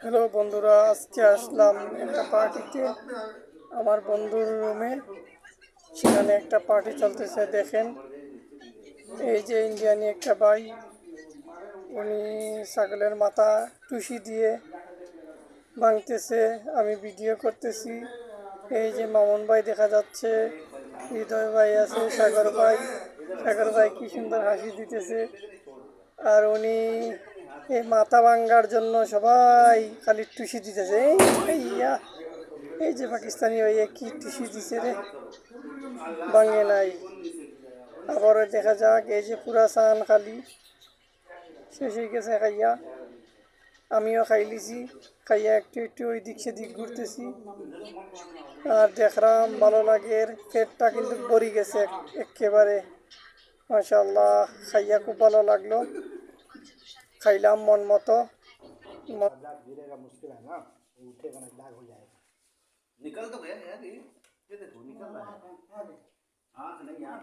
Hello বন্ধুরা, আজকে আসলাম একটা পার্টিতে। আমার বন্ধুর রুমে, সেখানে একটা পার্টি চলতেছে। দেখেন, এই যে ইন্ডিয়ানি একটা ভাই, উনি ছাগলের মাথা টুসি দিয়ে ভাঙতেছে, আমি ভিডিও করতেছি। এই যে মামুন ভাই দেখা যাচ্ছে, হৃদয় ভাই আছে, সাগর ভাই কি সুন্দর হাসি দিতেছে। আর উনি এই মাথা ভাঙ্গার জন্য সবাই খালি টুসি দিতেছে। ইয়া, এই যে পাকিস্তানি ভাইয়া কি টুসি দিছে রে, ভাঙে নাই। আবারও দেখা যাক, এই যে পুরা সান খালি শেষ হয়ে গেছে খাইয়া। আমিও খাই লিছি, খাইয়া একটু একটু ওই দিক সেদিক ঘুরতেছি আর দেখলাম ভালো লাগে। পেটটা কিন্তু ভরি গেছে একেবারে, মাশাআল্লাহ। খাইয়া খুব ভালো লাগলো, খাইলাম মন মতো। दाग गिरेगा मुश्किल है ना, वो उठेगा ना दाग हो जाएगा। निकल तो गया यार, ये देखो निकल रहा है। हाँ नहीं यार,